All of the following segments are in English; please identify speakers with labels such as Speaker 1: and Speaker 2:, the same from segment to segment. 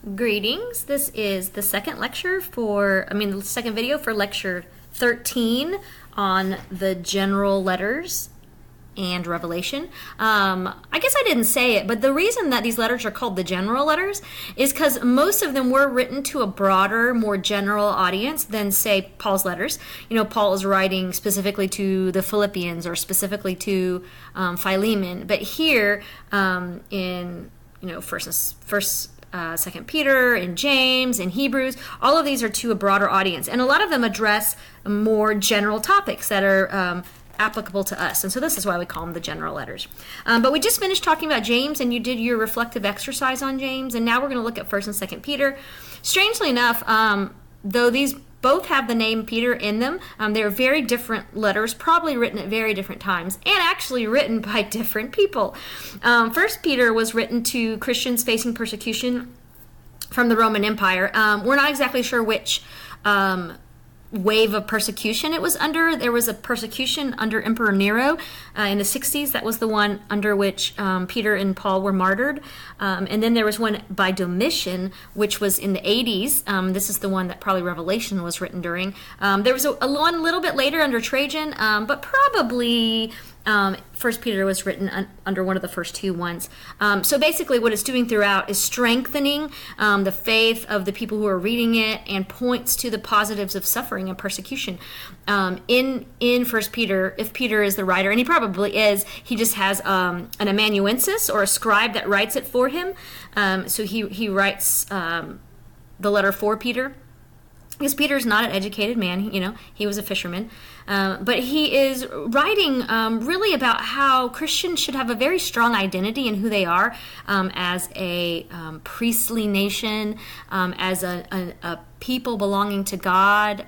Speaker 1: Greetings. This is the second the second video for lecture 13 on the general letters and Revelation. I guess I didn't say it, but the reason that these letters are called the general letters is because most of them were written to a broader, more general audience than, say, Paul's letters. Paul is writing specifically to the Philippians or specifically to Philemon, but here in First, Second Peter, and James, and Hebrews, all of these are to a broader audience, and a lot of them address more general topics that are applicable to us, and so this is why we call them the general letters. But we just finished talking about James, and you did your reflective exercise on James, and now we're going to look at First and Second Peter. Strangely enough, though these both have the name Peter in them, they're very different letters, probably written at very different times, and actually written by different people. First Peter was written to Christians facing persecution from the Roman Empire. We're not exactly sure which wave of persecution it was under. There was a persecution under Emperor Nero in the 60s. That was the one under which Peter and Paul were martyred. And then there was one by Domitian, which was in the 80s. This is the one that probably Revelation was written during. There was a one a little bit later under Trajan, but probably First Peter was written under one of the first two ones. So basically what it's doing throughout is strengthening the faith of the people who are reading it and points to the positives of suffering and persecution. In First Peter, if Peter is the writer, and he probably is, he just has an amanuensis or a scribe that writes it for him. So he writes the letter for Peter. Because Peter's not an educated man, he was a fisherman. But he is writing really about how Christians should have a very strong identity in who they are as a priestly nation, as a people belonging to God.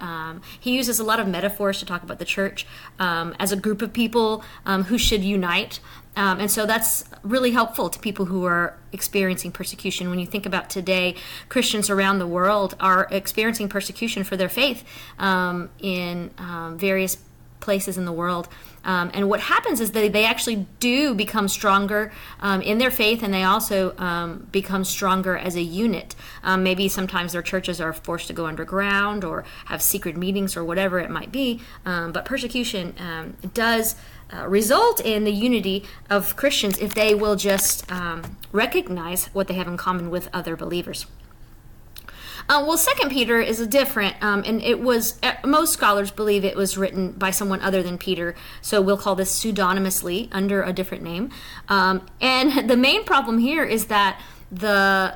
Speaker 1: He uses a lot of metaphors to talk about the church as a group of people who should unite. And so that's really helpful to people who are experiencing persecution. When you think about today, Christians around the world are experiencing persecution for their faith in various places in the world. And what happens is they actually do become stronger in their faith, and they also become stronger as a unit. Maybe sometimes their churches are forced to go underground or have secret meetings or whatever it might be. But persecution does result in the unity of Christians if they will just recognize what they have in common with other believers. Second Peter is different, and it was, most scholars believe it was written by someone other than Peter, so we'll call this pseudonymously under a different name. And the main problem here is that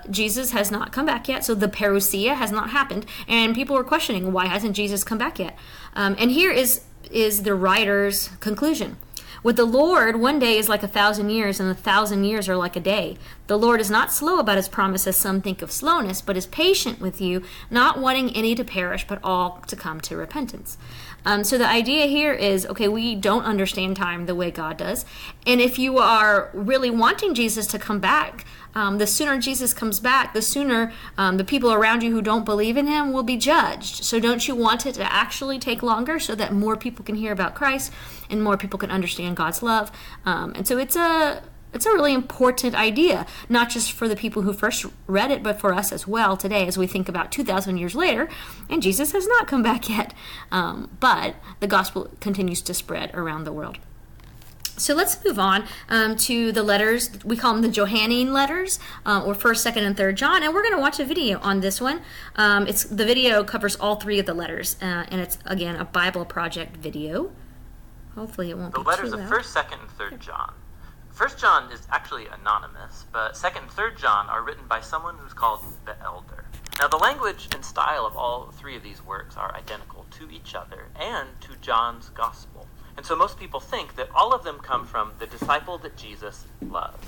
Speaker 1: Jesus has not come back yet, so the parousia has not happened, and people are questioning, why hasn't Jesus come back yet? And here is the writer's conclusion. With the Lord, one day is like 1,000 years, and 1,000 years are like a day. The Lord is not slow about his promise, as some think of slowness, but is patient with you, not wanting any to perish, but all to come to repentance. So the idea here is, okay, we don't understand time the way God does. And if you are really wanting Jesus to come back, the sooner Jesus comes back, the sooner the people around you who don't believe in him will be judged. So don't you want it to actually take longer so that more people can hear about Christ and more people can understand God's love? And so it's a really important idea, not just for the people who first read it, but for us as well today as we think about 2,000 years later, and Jesus has not come back yet. But the gospel continues to spread around the world. So let's move on to the letters. We call them the Johannine letters, or 1st, 2nd, and 3rd John, and we're going to watch a video on this one. The video covers all three of the letters, and it's, again, a Bible Project video. Hopefully it won't be too loud.
Speaker 2: The letters of 1st, 2nd, and 3rd John. 1st John is actually anonymous, but 2nd and 3rd John are written by someone who's called the Elder. Now, the language and style of all three of these works are identical to each other and to John's Gospel. And so most people think that all of them come from the disciple that Jesus loved.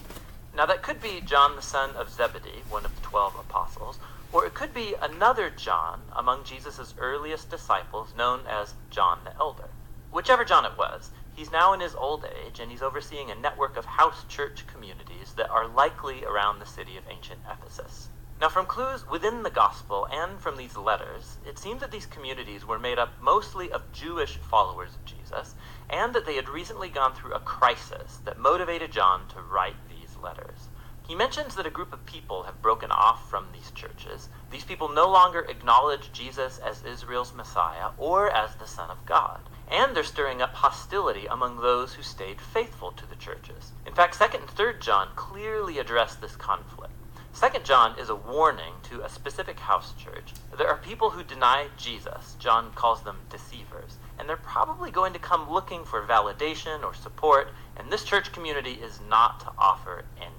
Speaker 2: Now, that could be John the son of Zebedee, one of the 12 apostles, or it could be another John among Jesus' earliest disciples known as John the Elder. Whichever John it was, he's now in his old age, and he's overseeing a network of house church communities that are likely around the city of ancient Ephesus. Now, from clues within the Gospel and from these letters, it seems that these communities were made up mostly of Jewish followers of Jesus, and that they had recently gone through a crisis that motivated John to write these letters. He mentions that a group of people have broken off from these churches churches, these people no longer acknowledge Jesus as Israel's Messiah or as the Son of God. And they're stirring up hostility among those who stayed faithful to the churches. In fact, 2nd and 3rd John clearly address this conflict. 2nd John is a warning to a specific house church. There are people who deny Jesus. John calls them deceivers. And they're probably going to come looking for validation or support, and this church community is not to offer any.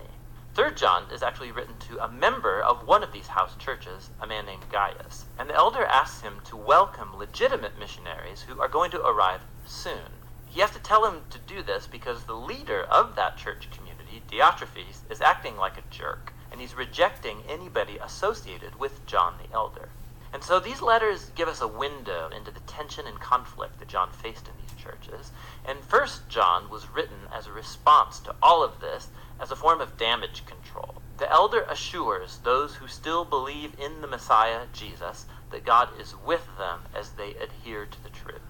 Speaker 2: 3rd John is actually written to a member of one of these house churches, a man named Gaius. And the elder asks him to welcome legitimate missionaries who are going to arrive soon. He has to tell him to do this because the leader of that church community, Diotrephes, is acting like a jerk, and he's rejecting anybody associated with John the elder. And so these letters give us a window into the tension and conflict that John faced in these churches. And 1st John was written as a response to all of this as a form of damage control. The elder assures those who still believe in the Messiah, Jesus, that God is with them as they adhere to the truth.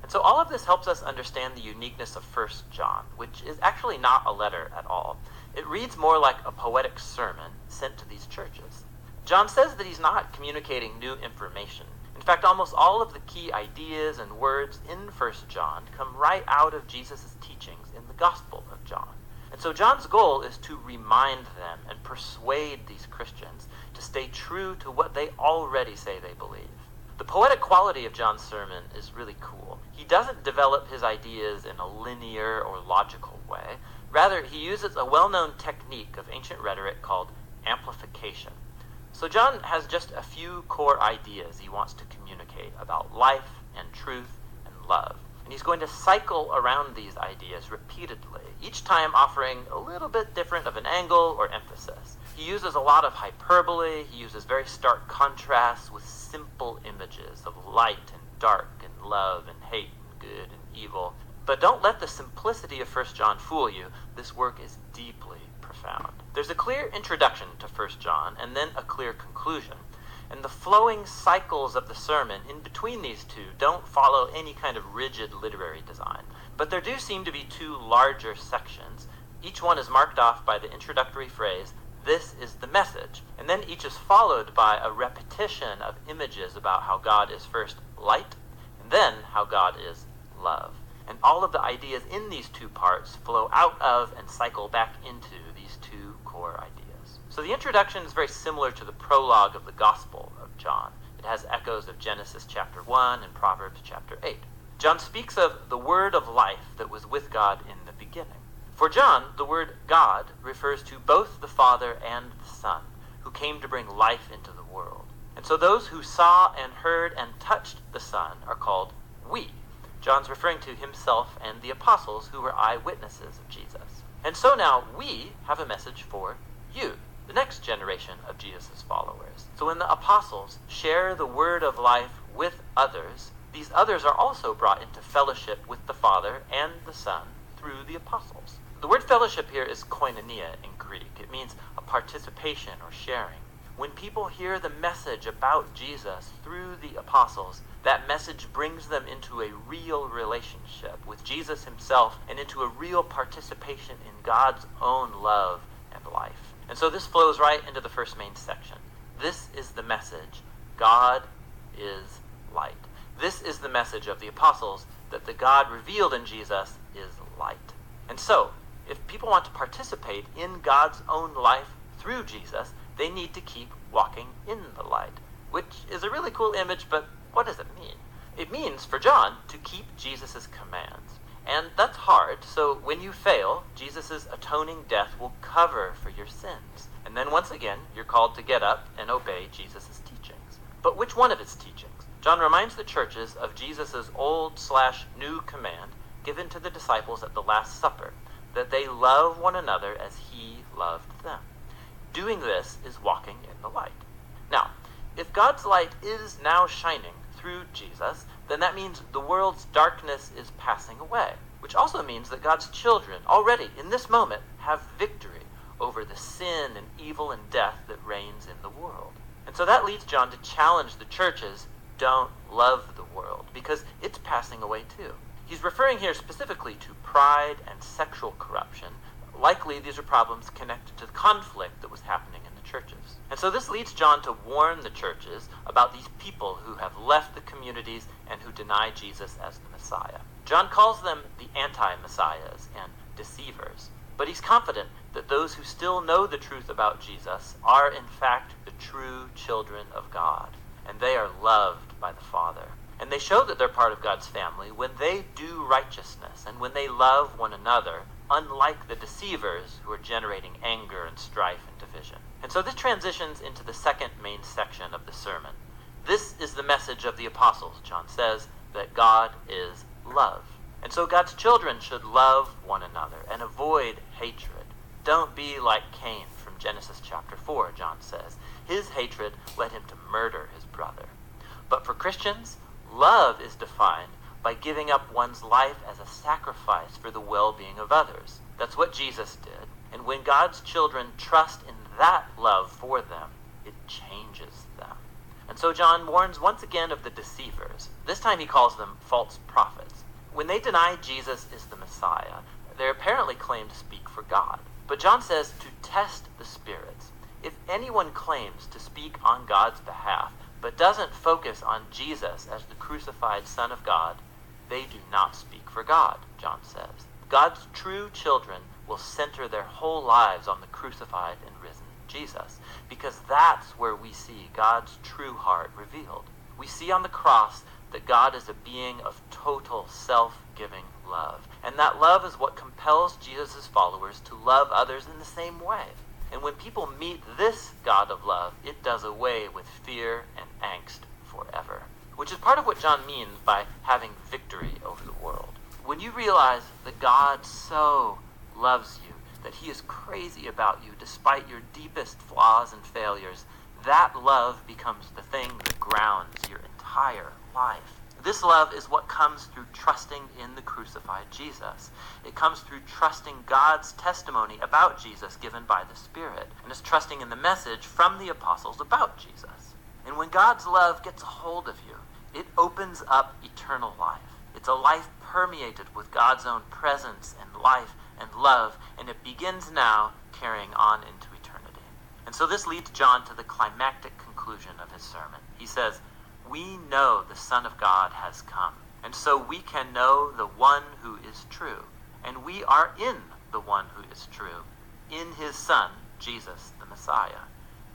Speaker 2: And so all of this helps us understand the uniqueness of 1st John, which is actually not a letter at all. It reads more like a poetic sermon sent to these churches. John says that he's not communicating new information. In fact, almost all of the key ideas and words in 1st John come right out of Jesus' teachings in the Gospel of John. And so John's goal is to remind them and persuade these Christians to stay true to what they already say they believe. The poetic quality of John's sermon is really cool. He doesn't develop his ideas in a linear or logical way. Rather, he uses a well-known technique of ancient rhetoric called amplification. So John has just a few core ideas he wants to communicate about life and truth and love. And he's going to cycle around these ideas repeatedly, each time offering a little bit different of an angle or emphasis. He uses a lot of hyperbole, he uses very stark contrasts with simple images of light and dark and love and hate and good and evil. But don't let the simplicity of 1 John fool you. This work is deeply profound. There's a clear introduction to 1 John and then a clear conclusion. And the flowing cycles of the sermon in between these two don't follow any kind of rigid literary design. But there do seem to be two larger sections. Each one is marked off by the introductory phrase, "This is the message." And then each is followed by a repetition of images about how God is first light, and then how God is love. And all of the ideas in these two parts flow out of and cycle back into these two core ideas. So the introduction is very similar to the prologue of the Gospel of John. It has echoes of Genesis chapter 1 and Proverbs chapter 8. John speaks of the word of life that was with God in the beginning. For John, the word God refers to both the Father and the Son, who came to bring life into the world. And so those who saw and heard and touched the Son are called we. John's referring to himself and the apostles who were eyewitnesses of Jesus. And so now we have a message for you, the next generation of Jesus' followers. So when the apostles share the word of life with others, these others are also brought into fellowship with the Father and the Son through the apostles. The word fellowship here is koinonia in Greek. It means a participation or sharing. When people hear the message about Jesus through the apostles, that message brings them into a real relationship with Jesus himself and into a real participation in God's own love and life. And so this flows right into the first main section. This is the message. God is light. This is the message of the apostles, that the God revealed in Jesus is light. And so, if people want to participate in God's own life through Jesus, they need to keep walking in the light, which is a really cool image, but what does it mean? It means, for John, to keep Jesus' commands. And that's hard, so when you fail, Jesus' atoning death will cover for your sins. And then once again, you're called to get up and obey Jesus' teachings. But which one of his teachings? John reminds the churches of Jesus' old/new command given to the disciples at the Last Supper, that they love one another as he loved them. Doing this is walking in the light. Now, if God's light is now shining through Jesus, then that means the world's darkness is passing away, which also means that God's children already in this moment have victory over the sin and evil and death that reigns in the world. And so that leads John to challenge the churches, don't love the world, because it's passing away too. He's referring here specifically to pride and sexual corruption. Likely these are problems connected to the conflict that was happening in the churches. And so this leads John to warn the churches about these people who have left the communities and who deny Jesus as the Messiah. John calls them the anti-messiahs and deceivers, but he's confident that those who still know the truth about Jesus are in fact the true children of God, and they are loved by the Father. And they show that they're part of God's family when they do righteousness and when they love one another, unlike the deceivers who are generating anger and strife and division. And so this transitions into the second main section of the sermon. This is the message of the apostles, John says, that God is love. And so God's children should love one another and avoid hatred. Don't be like Cain from Genesis chapter 4, John says. His hatred led him to murder his brother. But for Christians, love is defined by giving up one's life as a sacrifice for the well-being of others. That's what Jesus did. And when God's children trust in that love for them, it changes them. And so John warns once again of the deceivers. This time he calls them false prophets. When they deny Jesus is the Messiah, they apparently claim to speak for God. But John says to test the spirits. If anyone claims to speak on God's behalf, but doesn't focus on Jesus as the crucified Son of God, they do not speak for God, John says. God's true children will center their whole lives on the crucified and risen Jesus, because that's where we see God's true heart revealed. We see on the cross that God is a being of total self-giving love, and that love is what compels Jesus' followers to love others in the same way. And when people meet this God of love, it does away with fear and angst forever, which is part of what John means by having victory over the world. When you realize that God so loves you, that he is crazy about you despite your deepest flaws and failures, that love becomes the thing that grounds your entire life. This love is what comes through trusting in the crucified Jesus. It comes through trusting God's testimony about Jesus given by the Spirit, and is trusting in the message from the apostles about Jesus. And when God's love gets a hold of you, it opens up eternal life. It's a life permeated with God's own presence and life and love, and it begins now carrying on into eternity. And so this leads John to the climactic conclusion of his sermon. He says, "We know the Son of God has come, and so we can know the one who is true, and we are in the one who is true, in his Son, Jesus the Messiah.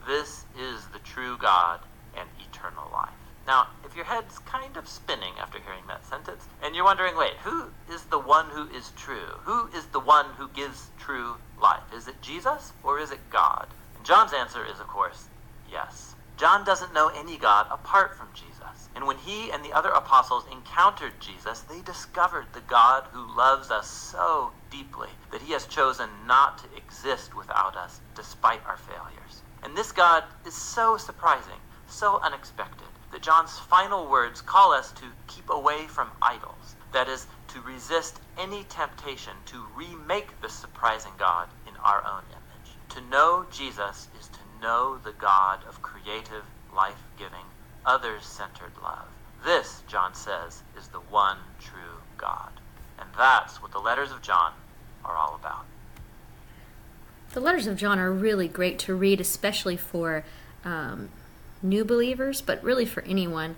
Speaker 2: This is the true God and eternal life." Now, if your head's kind of spinning after hearing that sentence, and you're wondering, wait, who is the one who is true? Who is the one who gives true life? Is it Jesus or is it God? And John's answer is, of course, yes. John doesn't know any God apart from Jesus. And when he and the other apostles encountered Jesus, they discovered the God who loves us so deeply that he has chosen not to exist without us despite our failures. And this God is so surprising, so unexpected, that John's final words call us to keep away from idols. That is, to resist any temptation to remake this surprising God in our own image. To know Jesus is to know the God of creative, life-giving, others-centered love. This, John says, is the one true God. And that's what the letters of John are all about.
Speaker 1: The letters of John are really great to read, especially for new believers, but really for anyone.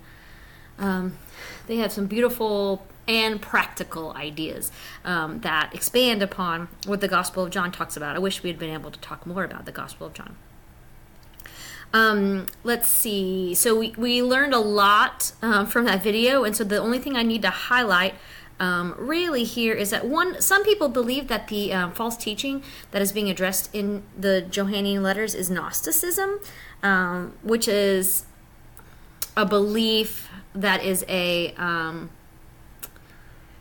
Speaker 1: They have some beautiful and practical ideas that expand upon what the Gospel of John talks about. I wish we had been able to talk more about the Gospel of John. Let's see. So we learned a lot from that video, and so the only thing I need to highlight really here is that some people believe that the false teaching that is being addressed in the Johannine letters is Gnosticism, which is a belief that is a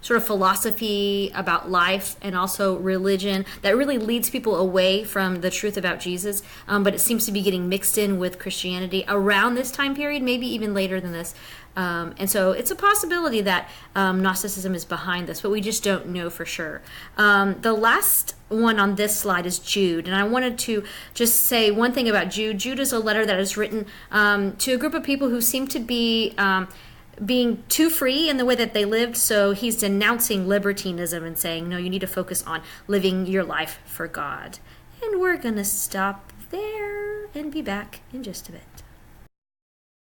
Speaker 1: sort of philosophy about life and also religion that really leads people away from the truth about Jesus, but it seems to be getting mixed in with Christianity around this time period, maybe even later than this. And so it's a possibility that Gnosticism is behind this, but we just don't know for sure. The last one on this slide is Jude, and I wanted to just say one thing about Jude. Jude is a letter that is written to a group of people who seem to be being too free in the way that they lived, so he's denouncing libertinism and saying, no, you need to focus on living your life for God. And we're going to stop there and be back in just a bit.